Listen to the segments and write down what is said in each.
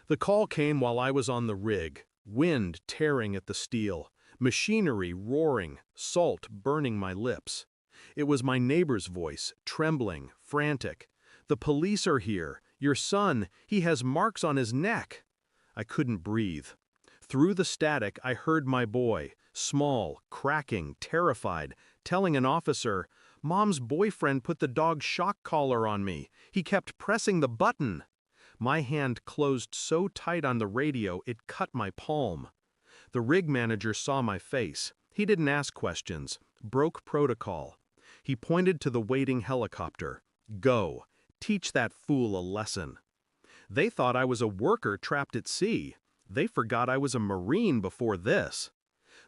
The call came while I was on the rig, wind tearing at the steel, machinery roaring, salt burning my lips. It was my neighbor's voice, trembling, frantic. "The police are here. Your son, he has marks on his neck." I couldn't breathe. Through the static, I heard my boy, small, cracking, terrified, telling an officer, "Mom's boyfriend put the dog's shock collar on me. He kept pressing the button." My hand closed so tight on the radio it cut my palm. The rig manager saw my face. He didn't ask questions, broke protocol. He pointed to the waiting helicopter. "Go. Teach that fool a lesson." They thought I was a worker trapped at sea. They forgot I was a Marine before this.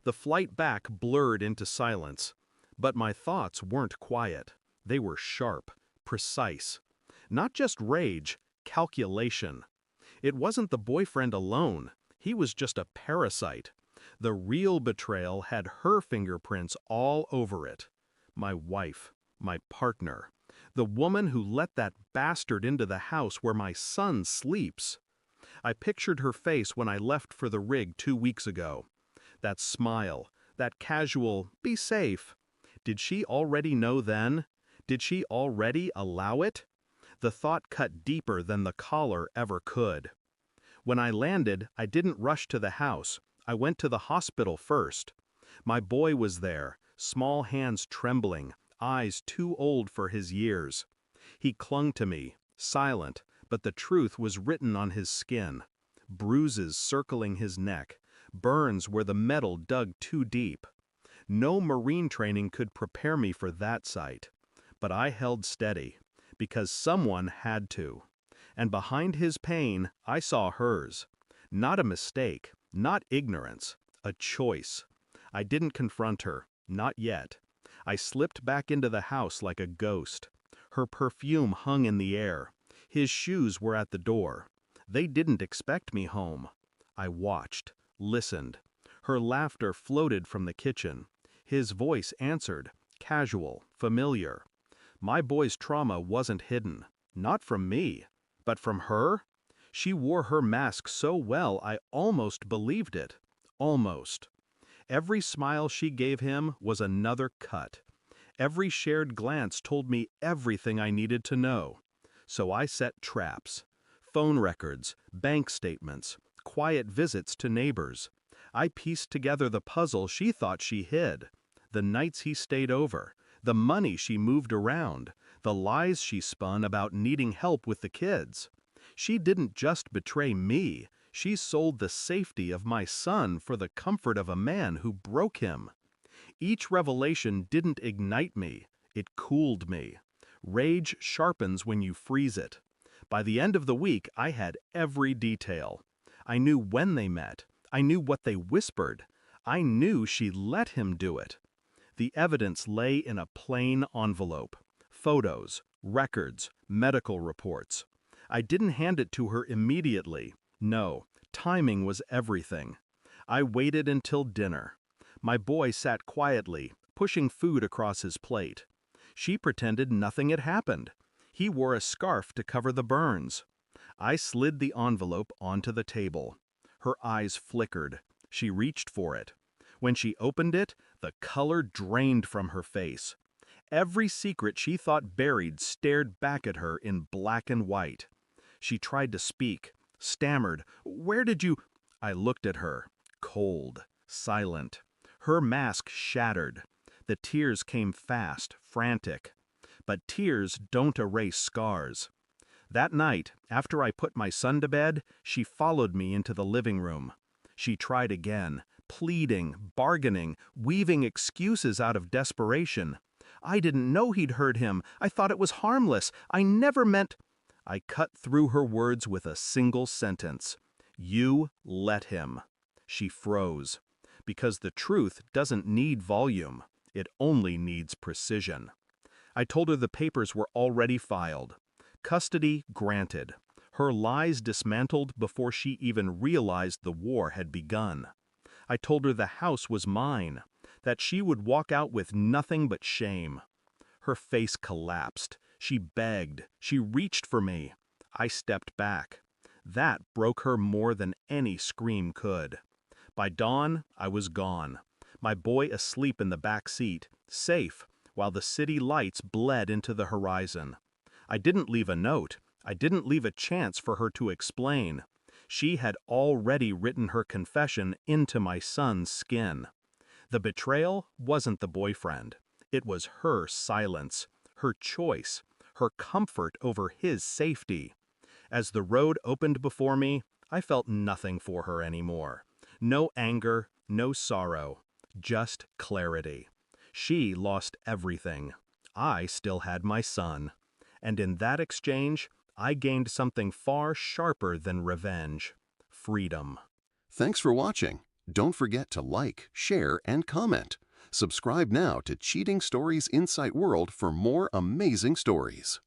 The flight back blurred into silence. But my thoughts weren't quiet. They were sharp, precise. Not just rage, calculation. It wasn't the boyfriend alone. He was just a parasite. The real betrayal had her fingerprints all over it. My wife, my partner, the woman who let that bastard into the house where my son sleeps. I pictured her face when I left for the rig 2 weeks ago. That smile, that casual, "Be safe." Did she already know then? Did she already allow it? The thought cut deeper than the collar ever could. When I landed, I didn't rush to the house. I went to the hospital first. My boy was there, small hands trembling, eyes too old for his years. He clung to me, silent, but the truth was written on his skin. Bruises circling his neck, burns where the metal dug too deep. No Marine training could prepare me for that sight. But I held steady, because someone had to. And behind his pain, I saw hers. Not a mistake, not ignorance, a choice. I didn't confront her, not yet. I slipped back into the house like a ghost. Her perfume hung in the air. His shoes were at the door. They didn't expect me home. I watched, listened. Her laughter floated from the kitchen. His voice answered, casual, familiar. My boy's trauma wasn't hidden, not from me, but from her. She wore her mask so well I almost believed it. Almost. Every smile she gave him was another cut. Every shared glance told me everything I needed to know. So I set traps. Phone records, bank statements, quiet visits to neighbors. I pieced together the puzzle she thought she hid. The nights he stayed over, the money she moved around, the lies she spun about needing help with the kids. She didn't just betray me, she sold the safety of my son for the comfort of a man who broke him. Each revelation didn't ignite me, it cooled me. Rage sharpens when you freeze it. By the end of the week, I had every detail. I knew when they met. I knew what they whispered. I knew she let him do it. The evidence lay in a plain envelope. Photos, records, medical reports. I didn't hand it to her immediately. No, timing was everything. I waited until dinner. My boy sat quietly, pushing food across his plate. She pretended nothing had happened. He wore a scarf to cover the burns. I slid the envelope onto the table. Her eyes flickered. She reached for it. When she opened it, the color drained from her face. Every secret she thought buried stared back at her in black and white. She tried to speak, stammered, "Where did you—" I looked at her, cold, silent. Her mask shattered. The tears came fast, frantic. But tears don't erase scars. That night, after I put my son to bed, she followed me into the living room. She tried again, pleading, bargaining, weaving excuses out of desperation. "I didn't know he'd hurt him. I thought it was harmless. I never meant—" I cut through her words with a single sentence. "You let him." She froze. Because the truth doesn't need volume. It only needs precision. I told her the papers were already filed. Custody granted. Her lies dismantled before she even realized the war had begun. I told her the house was mine, that she would walk out with nothing but shame. Her face collapsed. She begged. She reached for me. I stepped back. That broke her more than any scream could. By dawn, I was gone. My boy asleep in the back seat, safe, while the city lights bled into the horizon. I didn't leave a note. I didn't leave a chance for her to explain. She had already written her confession into my son's skin. The betrayal wasn't the boyfriend. It was her silence, her choice, her comfort over his safety. As the road opened before me, I felt nothing for her anymore. No anger, no sorrow, just clarity. She lost everything. I still had my son. And in that exchange, I gained something far sharper than revenge: freedom. Thanks for watching. Don't forget to like, share, and comment. Subscribe now to Cheating Stories Insight World for more amazing stories.